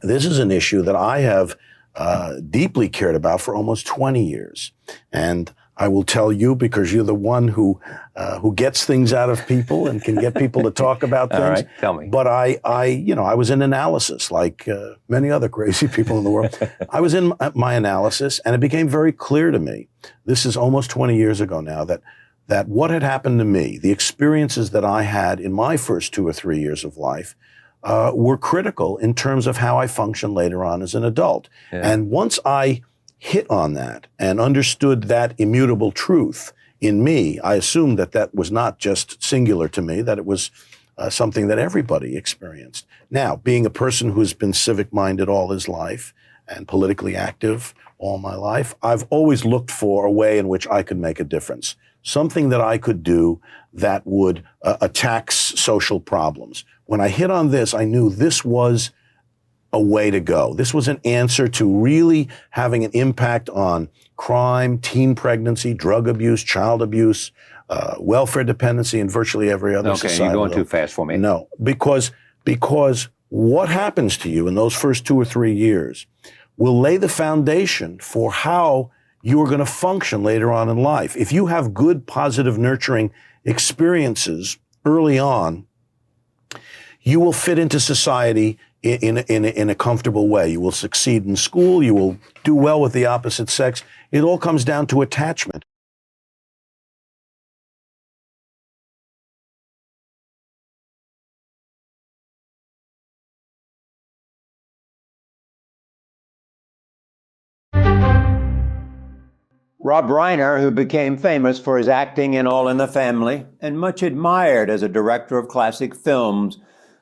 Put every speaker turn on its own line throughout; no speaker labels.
This is an issue that I have deeply cared about for almost 20 years. And I will tell you, because you're the one who gets things out of people and can get people to talk about things.
All right, tell me.
But I was in analysis, like many other crazy people in the world. I was in my analysis, and it became very clear to me, this is almost 20 years ago now, that what had happened to me, the experiences that I had in my first 2 or 3 years of life, were critical in terms of how I function later on as an adult. Yeah. And once I hit on that and understood that immutable truth in me, I assumed that was not just singular to me, that it was something that everybody experienced. Now, being a person who's been civic-minded all his life and politically active all my life, I've always looked for a way in which I could make a difference, something that I could do that would attack social problems. When I hit on this, I knew this was a way to go. This was an answer to really having an impact on crime, teen pregnancy, drug abuse, child abuse, welfare dependency, and virtually every other society.
Okay, you're going too fast for me.
No, because what happens to you in those first 2 or 3 years will lay the foundation for how you are going to function later on in life. If you have good, positive, nurturing experiences early on, you will fit into society in a comfortable way. You will succeed in school. You will do well with the opposite sex. It all comes down to attachment.
Rob Reiner, who became famous for his acting in All in the Family and much admired as a director of classic films,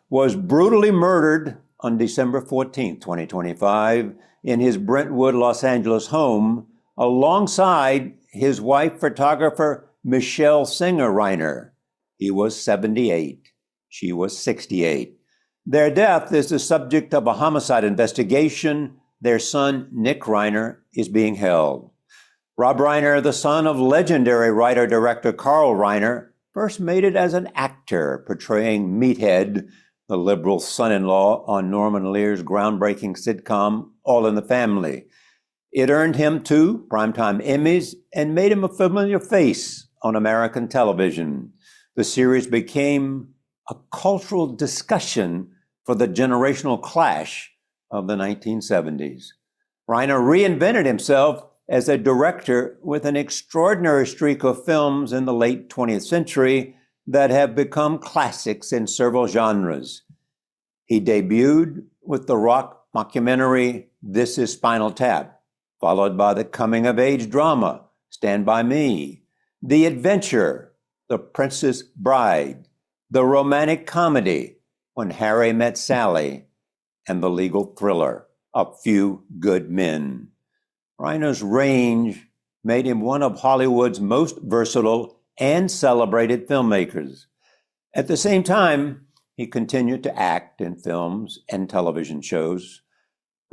was brutally murdered on December 14, 2025, in his Brentwood, Los Angeles home, alongside his wife, photographer Michele Singer Reiner. He was 78. She was 68. Their death is the subject of a homicide investigation. Their son, Nick Reiner, is being held. Rob Reiner, the son of legendary writer-director Carl Reiner, first made it as an actor, portraying Meathead, the liberal son-in-law on Norman Lear's groundbreaking sitcom, All in the Family. It earned him 2 Primetime Emmys and made him a familiar face on American television. The series became a cultural discussion for the generational clash of the 1970s. Reiner reinvented himself as a director with an extraordinary streak of films in the late 20th century that have become classics in several genres. He debuted with the rock mockumentary This Is Spinal Tap, followed by the coming-of-age drama Stand By Me, The Adventure, The Princess Bride, the romantic comedy When Harry Met Sally, and the legal thriller A Few Good Men. Reiner's range made him one of Hollywood's most versatile and celebrated filmmakers. At the same time, he continued to act in films and television shows.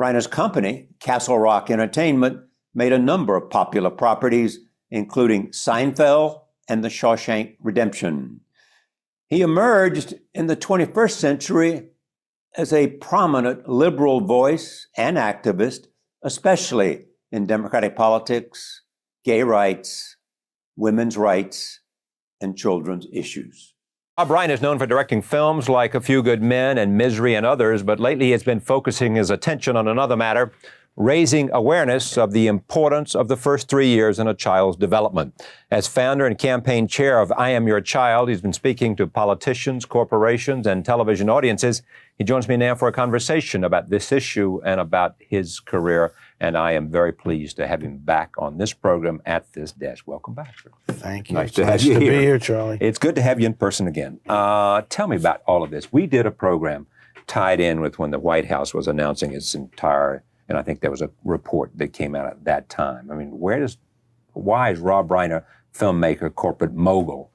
Reiner's company, Castle Rock Entertainment, made a number of popular properties, including Seinfeld and The Shawshank Redemption. He emerged in the 21st century as a prominent liberal voice and activist, especially in democratic politics, gay rights, women's rights, and children's issues.
Rob Reiner is known for directing films like A Few Good Men and Misery and others, but lately he has been focusing his attention on another matter, raising awareness of the importance of the first 3 years in a child's development. As founder and campaign chair of I Am Your Child, he's been speaking to politicians, corporations, and television audiences. He joins me now for a conversation about this issue and about his career, and I am very pleased to have him back on this program at this desk. Welcome back, sir.
Thank you.
Nice to have you
be
here.
here, Charlie.
It's good to have you in person again. Tell me about all of this. We did a program tied in with when the White House was announcing its entire, and I think there was a report that came out at that time. I mean, why is Rob Reiner, filmmaker, corporate mogul,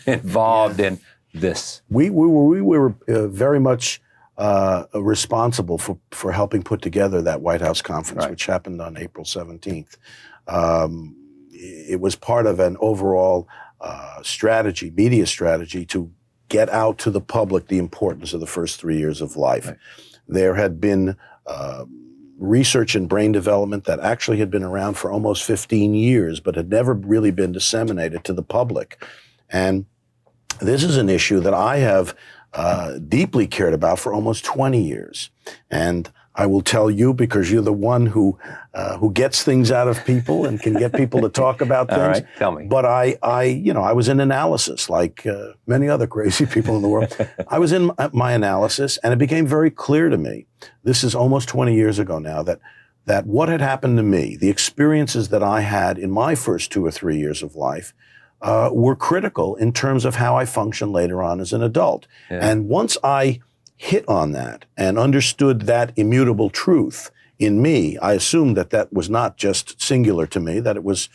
involved in this? We were very much responsible for helping put together that White House conference, right, which happened on April 17th. It was part of an overall strategy, media strategy, to get out to the public the importance of the first 3 years of life. Right. There had been
research in brain development that actually had been around for almost 15 years, but had never really been disseminated to the public. And this is an issue that I have deeply cared about for almost 20 years. And I will tell you, because you're the one who gets things out of people and can get people to talk about things.
All right, tell me.
But I was in analysis like many other crazy people in the world. I was in my analysis, and it became very clear to me, this is almost 20 years ago now, that what had happened to me, the experiences that I had in my first 2 or 3 years of life, were critical in terms of how I function later on as an adult. Yeah. And once I hit on that and understood that immutable truth in me, I assumed that was not just singular to me, that it was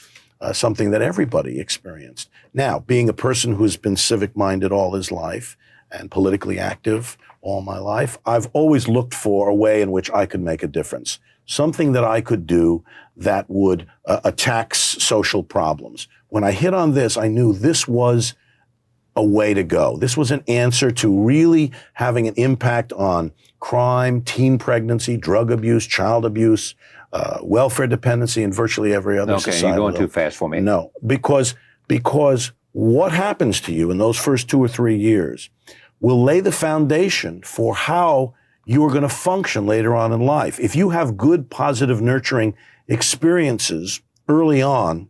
something that everybody experienced. Now, being a person who's been civic-minded all his life and politically active all my life, I've always looked for a way in which I could make a difference, something that I could do that would attack social problems. When I hit on this, I knew this was a way to go. This was an answer to really having an impact on crime, teen pregnancy, drug abuse, child abuse, welfare dependency, and virtually every other society.
Okay, you're going too fast for me.
No, because what happens to you in those first 2 or 3 years will lay the foundation for how you are going to function later on in life. If you have good, positive, nurturing experiences early on,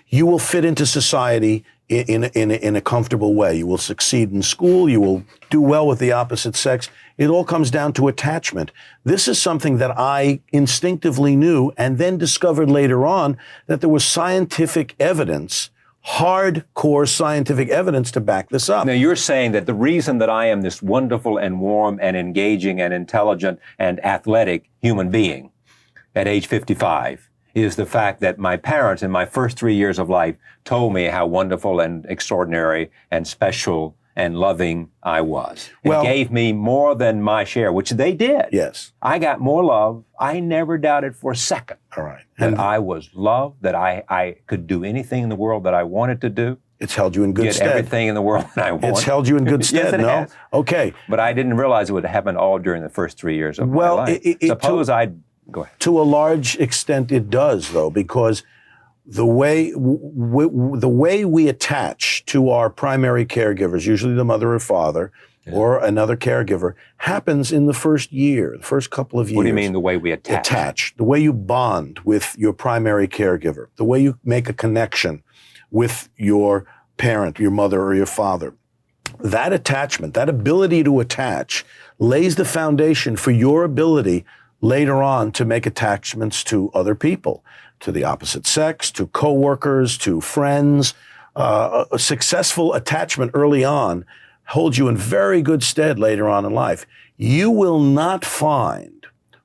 you will fit into society in a comfortable way. You will succeed in school. You will do well with the opposite sex. It all comes down to attachment. This is something that I instinctively knew and then discovered later on that there was scientific evidence, hardcore scientific evidence to back this up.
Now, you're saying that the reason that I am this wonderful and warm and engaging and intelligent and athletic human being at age 55 is the fact that my parents in my first 3 years of life told me how wonderful and extraordinary and special and loving I was. And gave me more than my share, which they did.
Yes.
I got more love. I never doubted for a second
All right.
that I was loved, that I could do anything in the world that I wanted to do.
It's held you in good stead.
Get everything in the world that I want.
It's held you in good stead,
yes, it
no?
has.
Okay.
But I didn't realize it would happen all during the first 3 years of my life. Suppose I'd... Go ahead.
To a large extent, it does, though, because the way we attach to our primary caregivers, usually the mother or father, or another caregiver, happens in the first year, the first couple of years.
What do you mean the way we attach?
Attach, the way you bond with your primary caregiver, the way you make a connection with your parent, your mother or your father. That attachment, that ability to attach, lays the foundation for your ability later on to make attachments to other people, to the opposite sex, to coworkers, to friends. A successful attachment early on holds you in very good stead later on in life. You will not find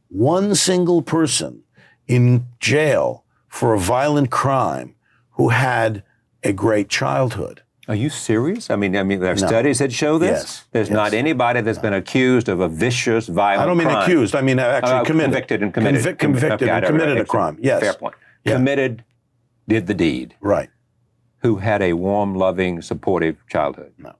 one single person in jail for a violent crime who had a great childhood.
Are you serious? I mean, there are studies that show this?
Yes.
There's not anybody that's been accused of a vicious, violent crime.
I don't mean accused. I mean actually committed.
Convicted and committed.
Convicted and committed a crime. Yes.
Fair point.
Yeah.
Committed, did the deed.
Right.
Who had a warm, loving, supportive childhood.
No.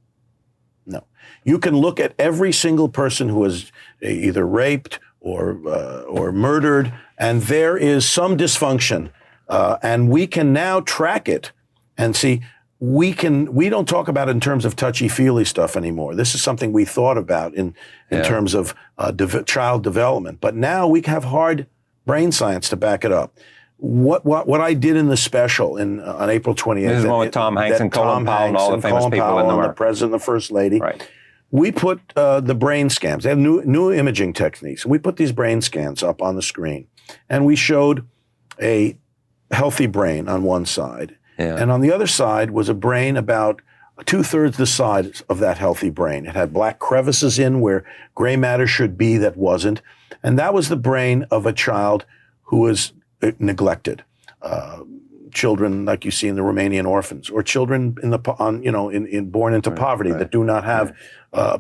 You can look at every single person who was either raped or murdered, and there is some dysfunction, and we can now track it and see. We don't talk about it in terms of touchy-feely stuff anymore. This is something we thought about in terms of child development. But now we have hard brain science to back it up. What I did in the special on April 28th.
This is one with Tom Hanks and Colin Powell and all the famous people in the world.
The president and the first lady.
Right.
We put the brain scans. They have new imaging techniques. We put these brain scans up on the screen, and we showed a healthy brain on one side. Yeah. And on the other side was a brain about 2/3 the size of that healthy brain. It had black crevices in where gray matter should be that wasn't. And that was the brain of a child who was neglected. Children like you see in the Romanian orphans, or children born into poverty that do not have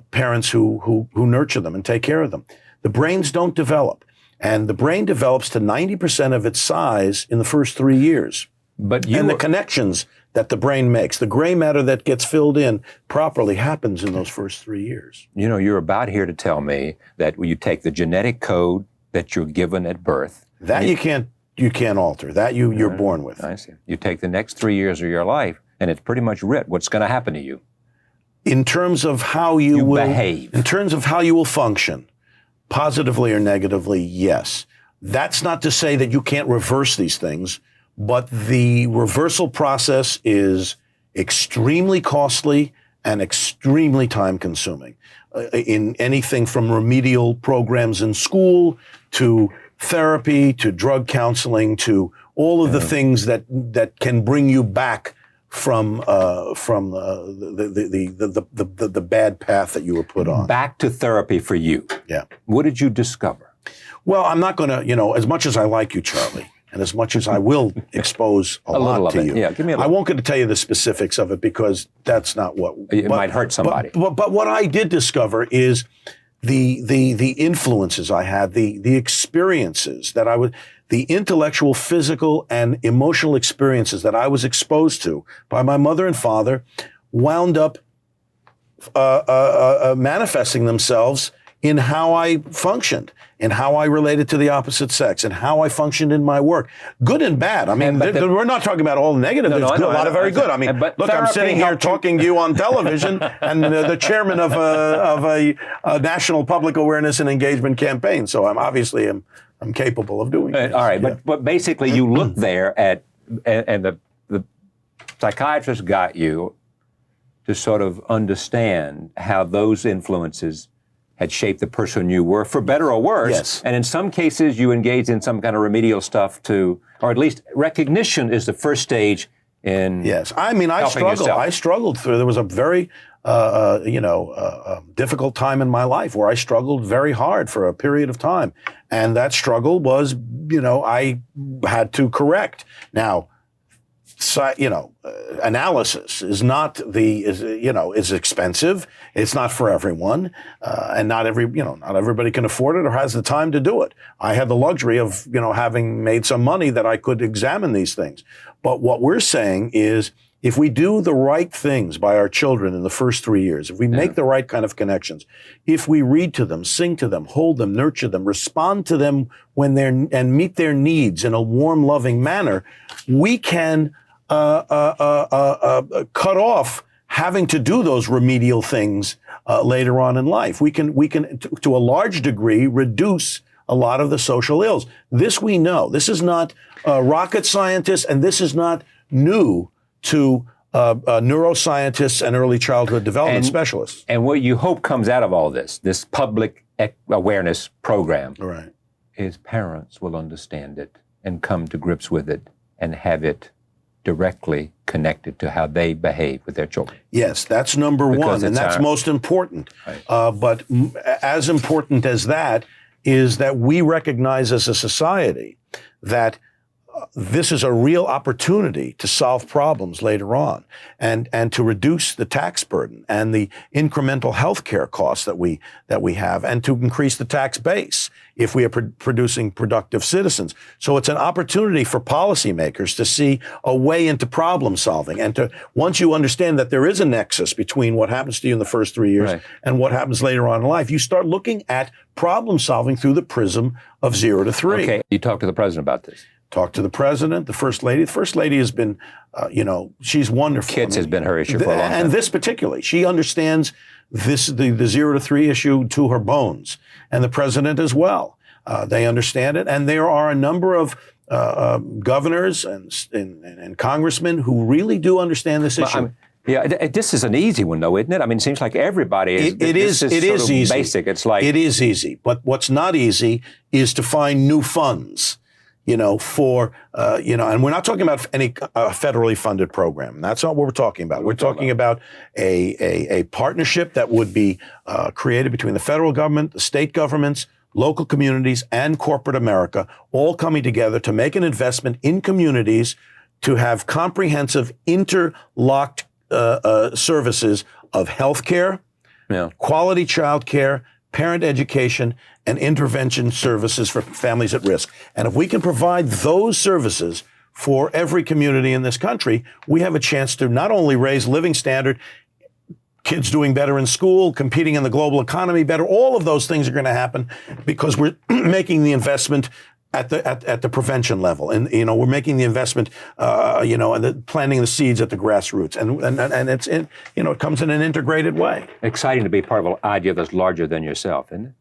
parents who nurture them and take care of them. The brains don't develop. And the brain develops to 90% of its size in the first 3 years. And the connections that the brain makes. The gray matter that gets filled in properly happens in those first 3 years.
You know, you're about here to tell me that when you take the genetic code that you're given at birth.
That you can't alter. That you're born with.
I see. You take the next 3 years of your life, and it's pretty much writ what's going to happen to you.
In terms of how you will
behave.
In terms of how you will function, positively or negatively, yes. That's not to say that you can't reverse these things, but the reversal process is extremely costly and extremely time-consuming. In anything from remedial programs in school to therapy to drug counseling to all of the things that can bring you back from the bad path that you were put on.
Back to therapy for you.
Yeah.
What did you discover?
Well, I'm not going to, as much as I like you, Charlie, and as much as I will expose a lot to you,
yeah, give me a
I won't get to tell you the specifics of it because that's not what...
It might hurt somebody.
But what I did discover is the influences I had, the experiences that the intellectual, physical, and emotional experiences that I was exposed to by my mother and father wound up manifesting themselves in how I functioned, in how I related to the opposite sex, and how I functioned in my work. Good and bad. I mean, we're not talking about all negative. There's a lot of very good. I mean, look, I'm sitting here talking to you on television, and the chairman of a national public awareness and engagement campaign. So I'm capable of doing it.
All right, but basically you look there at, and the psychiatrist got you to sort of understand how those influences had shaped the person you were, for better or worse.
Yes.
And in some cases, you engaged in some kind of remedial stuff or at least recognition is the first stage in
Yes. I mean, I struggled through, there was a very, difficult time in my life where I struggled very hard for a period of time. And that struggle was, I had to correct. Now, analysis is is expensive. It's not for everyone, and not everybody can afford it or has the time to do it. I had the luxury of having made some money that I could examine these things. But what we're saying is, if we do the right things by our children in the first 3 years, if we make the right kind of connections, if we read to them, sing to them, hold them, nurture them, respond to them and meet their needs in a warm, loving manner, we can cut off having to do those remedial things later on in life. We can to a large degree reduce a lot of the social ills. This we know. This is not rocket scientists, and this is not new to neuroscientists and early childhood development specialists.
And what you hope comes out of all this public awareness program,
right,
is parents will understand it and come to grips with it and have it directly connected to how they behave with their children.
Yes, that's number one, and that's most important.
Right.
But as important as that is that we recognize as a society that this is a real opportunity to solve problems later on and to reduce the tax burden and the incremental health care costs that we have, and to increase the tax base if we are producing productive citizens. So it's an opportunity for policymakers to see a way into problem solving, and to, once you understand that there is a nexus between what happens to you in the first 3 years and what happens later on in life, you start looking at problem solving through the prism of 0 to 3.
Okay, you talked to the president about this.
Talk to the president, the first lady. The first lady has been, she's wonderful.
Kids has been her issue for a long time.
And this particularly, she understands the 0 to 3 issue to her bones, and the president as well. They understand it, and there are a number of governors and congressmen who really do understand this issue.
This is an easy one, though, isn't it? I mean, it seems like everybody is. It is easy. Basic. It's like
it is easy, but what's not easy is to find new funds. And we're not talking about any federally funded program. That's not what we're talking about. We're talking about a partnership that would be created between the federal government, the state governments, local communities, and corporate America, all coming together to make an investment in communities to have comprehensive, interlocked services of healthcare, quality child care, parent education, and intervention services for families at risk. And if we can provide those services for every community in this country, we have a chance to not only raise living standard, kids doing better in school, competing in the global economy better, all of those things are going to happen because we're making the investment at the prevention level, and we're making the investment, and planting the seeds at the grassroots, and it comes in an integrated way.
Exciting to be part of an idea that's larger than yourself, isn't it?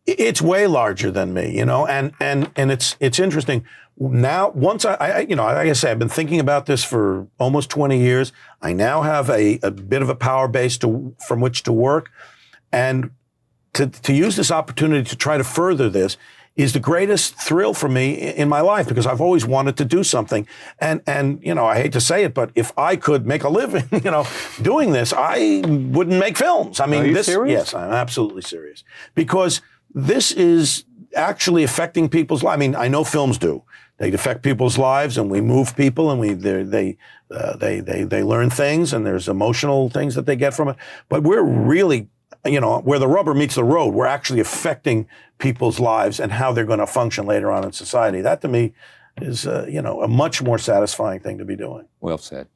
It's way larger than me, and it's interesting. Now, once like I say, I've been thinking about this for almost 20 years. I now have a bit of a power base from which to work, and to use this opportunity to try to further this is the greatest thrill for me in my life, because I've always wanted to do something. And I hate to say it, but if I could make a living, doing this, I wouldn't make films. I mean,
Are you serious?
Yes, I'm absolutely serious, because this is actually affecting people's lives. I mean, I know films do. They affect people's lives, and we move people, and they learn things, and there's emotional things that they get from it. But we're really, where the rubber meets the road, we're actually affecting people's lives and how they're going to function later on in society. That, to me, is a much more satisfying thing to be doing.
Well said.